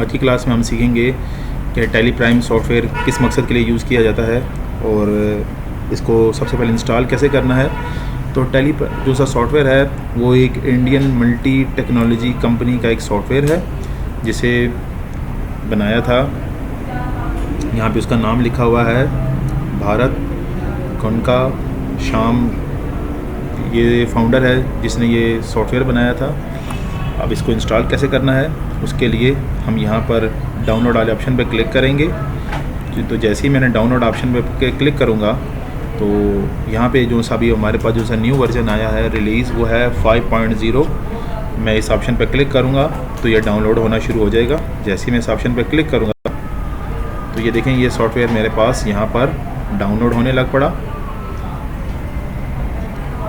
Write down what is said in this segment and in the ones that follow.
आज की क्लास में हम सीखेंगे कि टैली प्राइम सॉफ्टवेयर किस मकसद के लिए यूज़ किया जाता है और इसको सबसे पहले इंस्टॉल कैसे करना है। तो टैली जो सा सॉफ्टवेयर है वो एक इंडियन मल्टी टेक्नोलॉजी कंपनी का एक सॉफ्टवेयर है जिसे बनाया था। यहाँ पे उसका नाम लिखा हुआ है भारत कनका श्याम, ये फाउंडर है जिसने ये सॉफ्टवेयर बनाया था। अब इसको इंस्टॉल कैसे करना है उसके लिए हम यहाँ पर डाउनलोड वाले ऑप्शन पर क्लिक करेंगे। तो जैसे ही मैंने डाउनलोड ऑप्शन पे क्लिक करूँगा तो यहाँ पे जो सा भी हमारे पास जो सा न्यू वर्जन आया है रिलीज़ वो है 5.0। मैं इस ऑप्शन पर क्लिक करूँगा तो ये डाउनलोड होना शुरू हो जाएगा। जैसे ही मैं इस ऑप्शन पर क्लिक करूँगा तो ये देखें ये सॉफ्टवेयर मेरे पास यहाँ पर डाउनलोड होने लग पड़ा।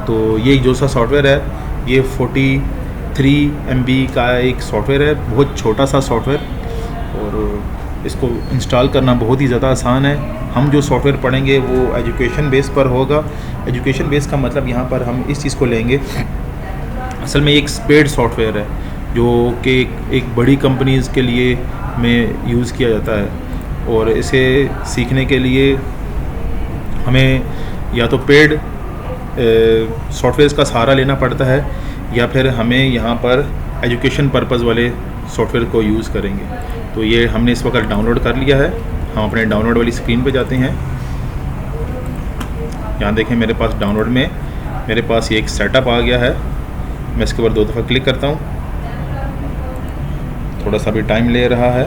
तो ये जो सा सॉफ्टवेयर है ये 43 MB का एक सॉफ्टवेयर है, बहुत छोटा सा सॉफ्टवेयर और इसको इंस्टॉल करना बहुत ही ज़्यादा आसान है। हम जो सॉफ्टवेयर पढ़ेंगे वो एजुकेशन बेस पर होगा। एजुकेशन बेस का मतलब यहाँ पर हम इस चीज़ को लेंगे, असल में एक पेड सॉफ्टवेयर है जो कि एक बड़ी कंपनीज़ के लिए में यूज़ किया जाता है और इसे सीखने के लिए हमें या तो पेड सॉफ्टवेयर का सहारा लेना पड़ता है या फिर हमें यहाँ पर एजुकेशन पर्पज़ वाले सॉफ्टवेयर को यूज़ करेंगे। तो ये हमने इस वक्त डाउनलोड कर लिया है। हम अपने डाउनलोड वाली स्क्रीन पे जाते हैं। यहाँ देखें मेरे पास डाउनलोड में मेरे पास ये एक सेटअप आ गया है। मैं इसके ऊपर 2 दफ़ा क्लिक करता हूँ, थोड़ा सा भी टाइम ले रहा है।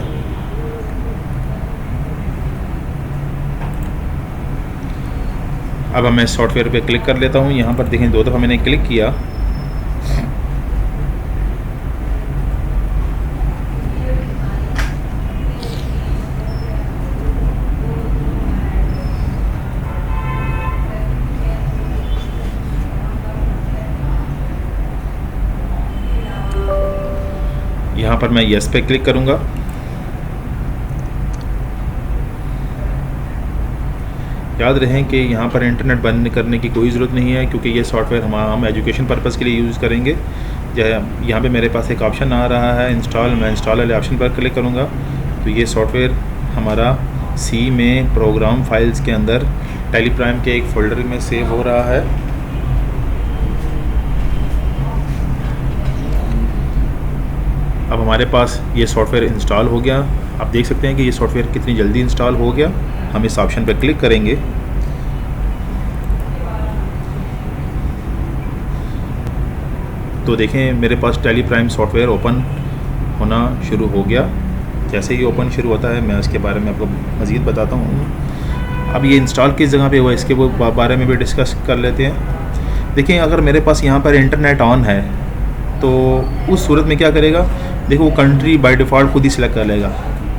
अब मैं सॉफ्टवेयर पे क्लिक कर लेता हूँ। यहाँ पर देखें 2 दफ़ा मैंने क्लिक किया। यहाँ पर मैं यस पे क्लिक करूँगा। याद रहें कि यहाँ पर इंटरनेट बंद करने की कोई ज़रूरत नहीं है क्योंकि ये सॉफ्टवेयर हम एजुकेशन पर्पज़ के लिए यूज़ करेंगे। यहाँ पे मेरे पास एक ऑप्शन आ रहा है इंस्टॉल, मैं इंस्टॉल वाले ऑप्शन पर क्लिक करूँगा तो ये सॉफ्टवेयर हमारा सी में प्रोग्राम फाइल्स के अंदर टैली प्राइम के एक फ़ोल्डर में सेव हो रहा है। अब हमारे पास ये सॉफ्टवेयर इंस्टॉल हो गया। आप देख सकते हैं कि ये सॉफ्टवेयर कितनी जल्दी इंस्टॉल हो गया। हम इस ऑप्शन पर क्लिक करेंगे तो देखें मेरे पास टैली प्राइम सॉफ्टवेयर ओपन होना शुरू हो गया। जैसे ही ओपन शुरू होता है मैं उसके बारे में आपको मज़ीद बताता हूँ। अब ये इंस्टॉल किस जगह पे हुआ है इसके बारे में भी डिस्कस कर लेते हैं। देखें अगर मेरे पास यहाँ पर इंटरनेट ऑन है तो उस सूरत में क्या करेगा, देखो वो कंट्री बाय डिफ़ॉल्ट खुद ही सिलेक्ट कर लेगा।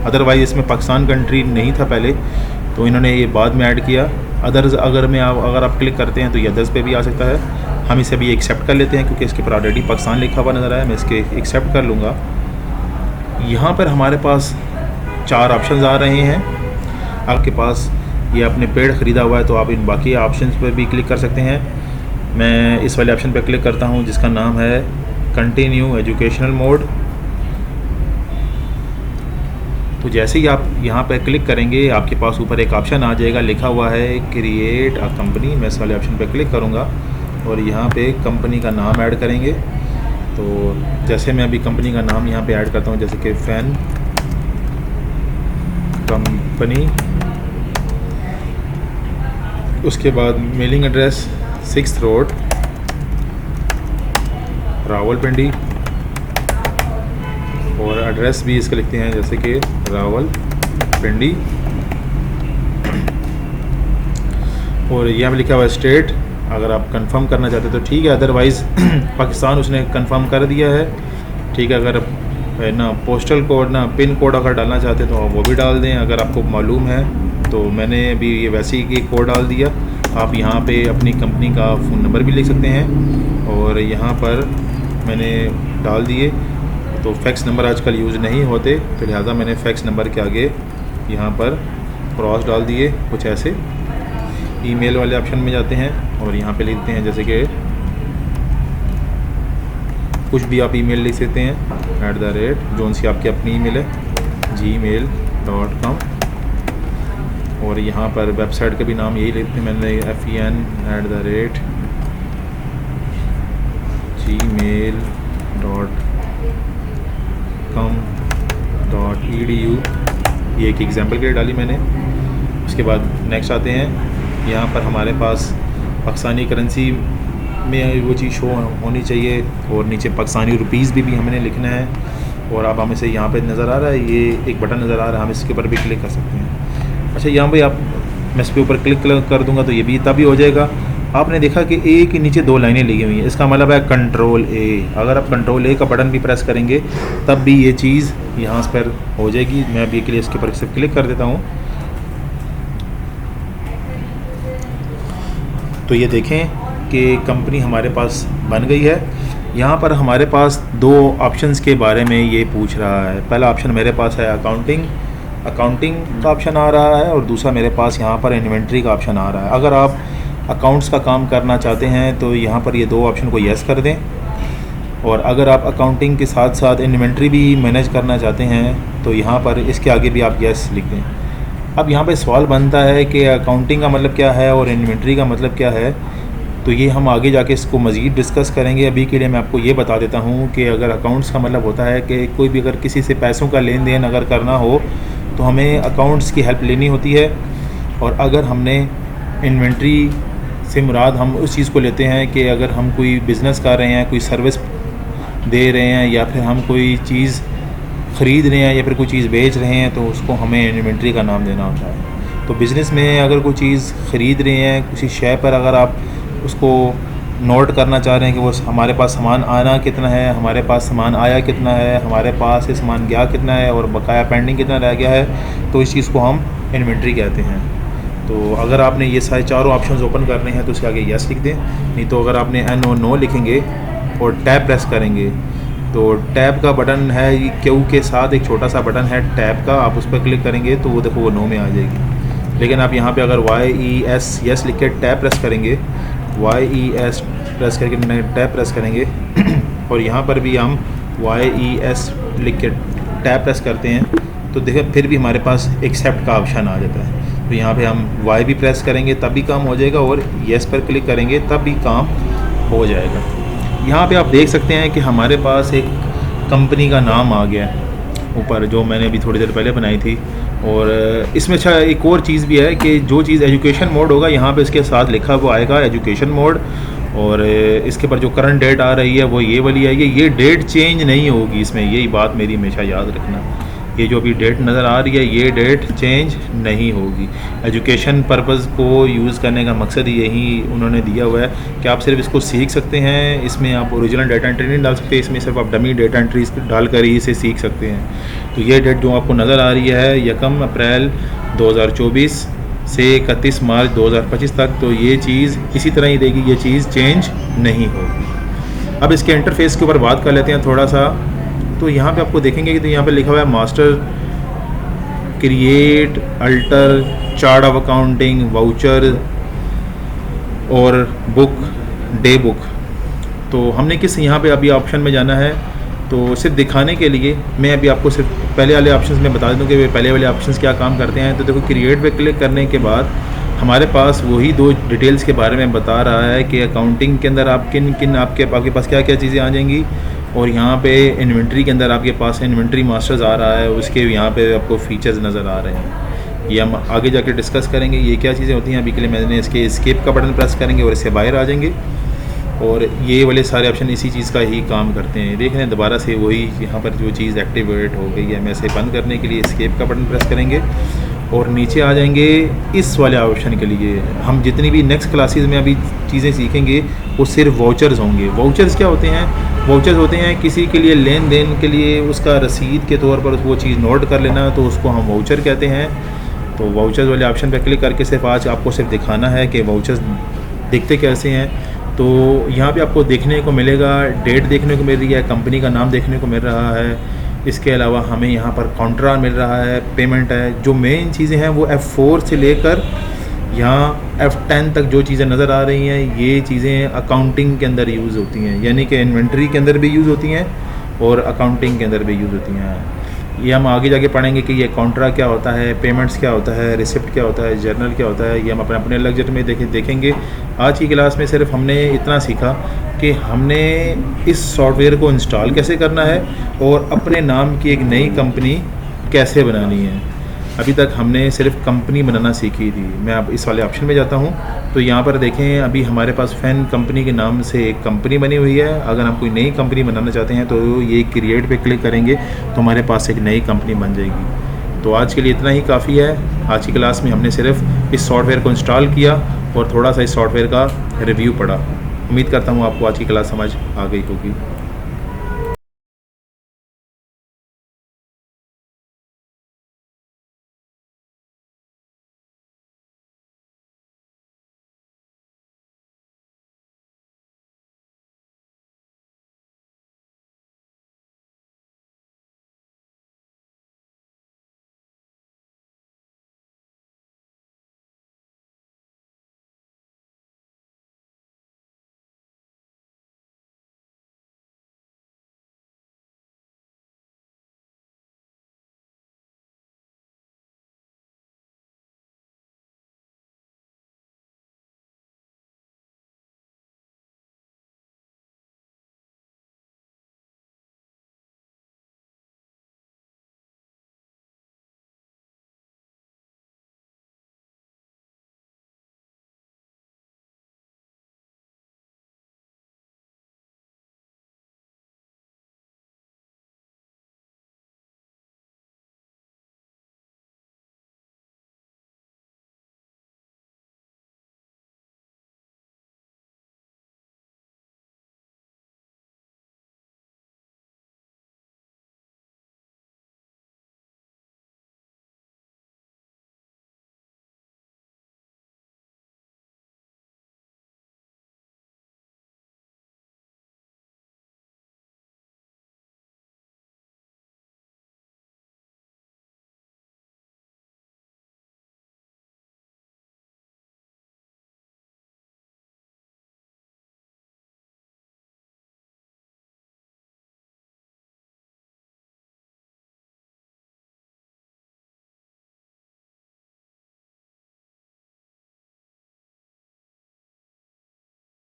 अदरवाइज़ इसमें पाकिस्तान कंट्री नहीं था पहले, तो इन्होंने ये बाद में ऐड किया। अदर्स अगर आप क्लिक करते हैं तो ये अदर्स पे भी आ सकता है। हम इसे भी एक्सेप्ट कर लेते हैं क्योंकि इसके पर ऑलरेडी पाकिस्तान लिखा हुआ नज़र आया। मैं इसके एक्सेप्ट कर लूँगा। यहाँ पर हमारे पास 4 ऑप्शंस आ रहे हैं। आपके पास ये आपने पेड ख़रीदा हुआ है तो आप इन बाकी ऑप्शंस पर भी क्लिक कर सकते हैं। मैं इस वाले ऑप्शन पर क्लिक करता हूँ जिसका नाम है कंटिन्यू एजुकेशनल मोड। तो जैसे ही आप यहाँ पर क्लिक करेंगे आपके पास ऊपर एक ऑप्शन आ जाएगा, लिखा हुआ है क्रिएट अ कंपनी। मैं इस वाले ऑप्शन पर क्लिक करूँगा और यहाँ पे कंपनी का नाम ऐड करेंगे। तो जैसे मैं अभी कंपनी का नाम यहाँ पे ऐड करता हूँ, जैसे कि फैन कंपनी, उसके बाद mailing address 6th road Rawalpindi और एड्रेस भी इसका लिखते हैं जैसे कि रावलपिंडी और यहाँ पे लिखा हुआ है स्टेट। अगर आप कंफर्म करना चाहते तो ठीक है, अदरवाइज़ पाकिस्तान उसने कंफर्म कर दिया है। ठीक है, अगर ना पोस्टल कोड ना पिन कोड अगर डालना चाहते तो वो भी डाल दें अगर आपको मालूम है। तो मैंने अभी ये वैसे ही कोड डाल दिया। आप यहाँ पे अपनी कंपनी का फ़ोन नंबर भी लिख सकते हैं और यहाँ पर मैंने डाल दिए। तो फैक्स नंबर आजकल यूज़ नहीं होते तो लिहाजा मैंने फैक्स नंबर के आगे यहाँ पर क्रॉस डाल दिए कुछ ऐसे। ईमेल वाले ऑप्शन में जाते हैं और यहाँ पे लिखते हैं जैसे कि कुछ भी आप ईमेल लिख सकते हैं @ जोन सी आपकी अपनी ईमेल है। gmail.com। और यहाँ पर वेबसाइट का भी नाम यही लिखते हैं मैंने, fen@gmail.com.edu। ये एक एग्जांपल के लिए डाली मैंने। उसके बाद नेक्स्ट आते हैं, यहाँ पर हमारे पास पाकिस्तानी करेंसी में वो चीज़ शो होनी चाहिए और नीचे पाकिस्तानी रुपीज़ भी हमने लिखना है। और अब हमें से यहाँ पे नज़र आ रहा है, ये एक बटन नज़र आ रहा है, हम इसके ऊपर भी क्लिक कर सकते हैं। अच्छा, यहाँ पे आप मैं इसके ऊपर क्लिक कर दूँगा तो ये भी तभी हो जाएगा। आपने देखा कि ए के नीचे 2 लाइनें लगी हुई हैं, इसका मतलब है कंट्रोल ए। अगर आप कंट्रोल ए का बटन भी प्रेस करेंगे तब भी ये चीज़ यहाँ पर हो जाएगी। मैं अभी के लिए इसके ऊपर सिर्फ क्लिक कर देता हूँ। तो ये देखें कि कंपनी हमारे पास बन गई है। यहाँ पर हमारे पास 2 ऑप्शंस के बारे में ये पूछ रहा है। पहला ऑप्शन मेरे पास है अकाउंटिंग का ऑप्शन आ रहा है, और दूसरा मेरे पास यहाँ पर इन्वेंट्री का ऑप्शन आ रहा है। अगर आप अकाउंट्स का काम करना चाहते हैं तो यहाँ पर ये 2 ऑप्शन को येस कर दें, और अगर आप अकाउंटिंग के साथ साथ इन्वेंट्री भी मैनेज करना चाहते हैं तो यहाँ पर इसके आगे भी आप येस लिख दें। अब यहाँ पे सवाल बनता है कि अकाउंटिंग का मतलब क्या है और इन्वेंट्री का मतलब क्या है, तो ये हम आगे जाके इसको मज़ीद डिस्कस करेंगे। अभी के लिए मैं आपको ये बता देता हूँ कि अगर अकाउंट्स का मतलब होता है कि कोई भी अगर किसी से पैसों का लेन देन अगर करना हो तो हमें अकाउंट्स की हेल्प लेनी होती है। और अगर हमने इन्वेंट्री से मुराद हम उस चीज़ को लेते हैं कि अगर हम कोई बिज़नेस कर रहे हैं, कोई सर्विस दे रहे हैं, या फिर हम कोई चीज़ ख़रीद रहे हैं या फिर कोई चीज़ बेच रहे हैं, तो उसको हमें इन्वेंट्री का नाम देना होता है। तो बिज़नेस में अगर कोई चीज़ ख़रीद रहे हैं, किसी शय पर अगर आप उसको नोट करना चाह रहे हैं कि वो हमारे पास सामान आना कितना है, हमारे पास सामान आया कितना है, हमारे पास से सामान गया कितना है और बकाया पेंडिंग कितना रह गया है, तो इस चीज़ को हम इन्वेंट्री कहते हैं। तो अगर आपने ये सारे चारों ऑप्शंस ओपन करने हैं तो उसके आगे यस लिख दें, नहीं तो अगर आपने नो लिखेंगे और टैब प्रेस करेंगे तो टैब का बटन है, क्यू के साथ एक छोटा सा बटन है टैब का, आप उस पर क्लिक करेंगे तो वो देखो वो नो में आ जाएगी। लेकिन आप यहाँ पे अगर YES यस लिख के टैब प्रेस करेंगे, YES प्रेस करके टैब प्रेस करेंगे और यहाँ पर भी हम YES लिख के टैब प्रेस करते हैं तो देखिए फिर भी हमारे पास एक्सेप्ट का ऑप्शन आ जाता है। तो यहाँ पे हम Y भी प्रेस करेंगे तब भी काम हो जाएगा, और येस पर क्लिक करेंगे तब भी काम हो जाएगा। यहाँ पे आप देख सकते हैं कि हमारे पास एक कंपनी का नाम आ गया ऊपर, जो मैंने अभी थोड़ी देर पहले बनाई थी। और इसमें अच्छा एक और चीज़ भी है कि जो चीज़ एजुकेशन मोड होगा यहाँ पे इसके साथ लिखा हुआ आएगा एजुकेशन मोड, और इसके पर जो करंट डेट आ रही है वो ये वाली आएगी। ये डेट चेंज नहीं होगी इसमें, यही बात मेरी हमेशा याद रखना। ये जो अभी डेट नज़र आ रही है ये डेट चेंज नहीं होगी। एजुकेशन पर्पज़ को यूज़ करने का मकसद यही उन्होंने दिया हुआ है कि आप सिर्फ इसको सीख सकते हैं, इसमें आप ओरिजिनल डेटा एंट्री नहीं डाल सकते, इसमें सिर्फ आप डमी डेटा एंट्री डालकर ही इसे सीख सकते हैं। तो ये डेट जो आपको नज़र आ रही है 1 अप्रैल 2024 से 31 मार्च 2025 तक, तो ये चीज़ इसी तरह ही देगी, ये चीज़ चेंज नहीं होगी। अब इसके इंटरफेस के ऊपर बात कर लेते हैं थोड़ा सा। तो यहाँ पे आपको देखेंगे कि तो यहाँ पे लिखा हुआ है master, create, alter, chart of accounting, voucher और बुक, डे बुक। तो हमने किस यहाँ पे अभी ऑप्शन में जाना है, तो सिर्फ दिखाने के लिए मैं अभी आपको सिर्फ पहले वाले ऑप्शंस में बता दूँ कि पहले वाले ऑप्शंस क्या काम करते हैं। तो देखो क्रिएट पे क्लिक करने के बाद हमारे पास वही 2 डिटेल्स के बारे में बता रहा है कि अकाउंटिंग के अंदर आप किन आपके पास क्या क्या चीज़ें आ जाएंगी, और यहाँ पे इन्वेंट्री के अंदर आपके पास इन्वेंट्री मास्टर्स आ रहा है, उसके यहाँ पे आपको फीचर्स नज़र आ रहे हैं। ये हम आगे जाके डिस्कस करेंगे ये क्या चीज़ें होती हैं। अभी के लिए मैंने इसके एस्केप का बटन प्रेस करेंगे और इससे बाहर आ जाएंगे, और ये वाले सारे ऑप्शन इसी चीज़ का ही काम करते हैं। देख रहे हैं दोबारा से वही यहाँ पर जो चीज़ एक्टिवेट हो गई है, मैं इसे बंद करने के लिए एस्केप का बटन प्रेस करेंगे और नीचे आ जाएंगे इस वाले ऑप्शन के लिए। हम जितनी भी नेक्स्ट क्लासेस में अभी चीज़ें सीखेंगे वो सिर्फ वाउचर्स होंगे। वाउचर्स क्या होते हैं? वाउचर्स होते हैं किसी के लिए लेन देन के लिए उसका रसीद के तौर पर वो चीज़ नोट कर लेना, तो उसको हम वाउचर कहते हैं। तो वाउचर्स वाले ऑप्शन पर क्लिक करके सिर्फ आज आपको सिर्फ दिखाना है कि वाउचर्स दिखते कैसे हैं। तो यहाँ पे आपको देखने को मिलेगा, डेट देखने को मिल रही है, कंपनी का नाम देखने को मिल रहा है, इसके अलावा हमें यहाँ पर काउंटर मिल रहा है, पेमेंट है। जो मेन चीज़ें हैं वो F4 से लेकर यहाँ F10 तक जो चीज़ें नज़र आ रही हैं, ये चीज़ें अकाउंटिंग के अंदर यूज़ होती हैं, यानी कि इन्वेंट्री के अंदर भी यूज़ होती हैं और अकाउंटिंग के अंदर भी यूज़ होती हैं। ये हम आगे जाके पढ़ेंगे कि ये कॉन्ट्रा क्या होता है, पेमेंट्स क्या होता है, रिसिप्ट क्या होता है, जर्नल क्या होता है। ये हम अपने अपने लेक्चर में देखेंगे। आज की क्लास में सिर्फ हमने इतना सीखा कि हमने इस सॉफ्टवेयर को इंस्टॉल कैसे करना है और अपने नाम की एक नई कंपनी कैसे बनानी है। अभी तक हमने सिर्फ कंपनी बनाना सीखी थी। मैं अब इस वाले ऑप्शन में जाता हूँ तो यहाँ पर देखें, अभी हमारे पास फैन कंपनी के नाम से एक कंपनी बनी हुई है। अगर हम कोई नई कंपनी बनाना चाहते हैं तो ये क्रिएट पे क्लिक करेंगे तो हमारे पास एक नई कंपनी बन जाएगी। तो आज के लिए इतना ही काफ़ी है। आज की क्लास में हमने सिर्फ इस सॉफ्टवेयर को इंस्टॉल किया और थोड़ा सा इस सॉफ्टवेयर का रिव्यू पढ़ा। उम्मीद करता हूँ आपको आज की क्लास समझ आ गई होगी।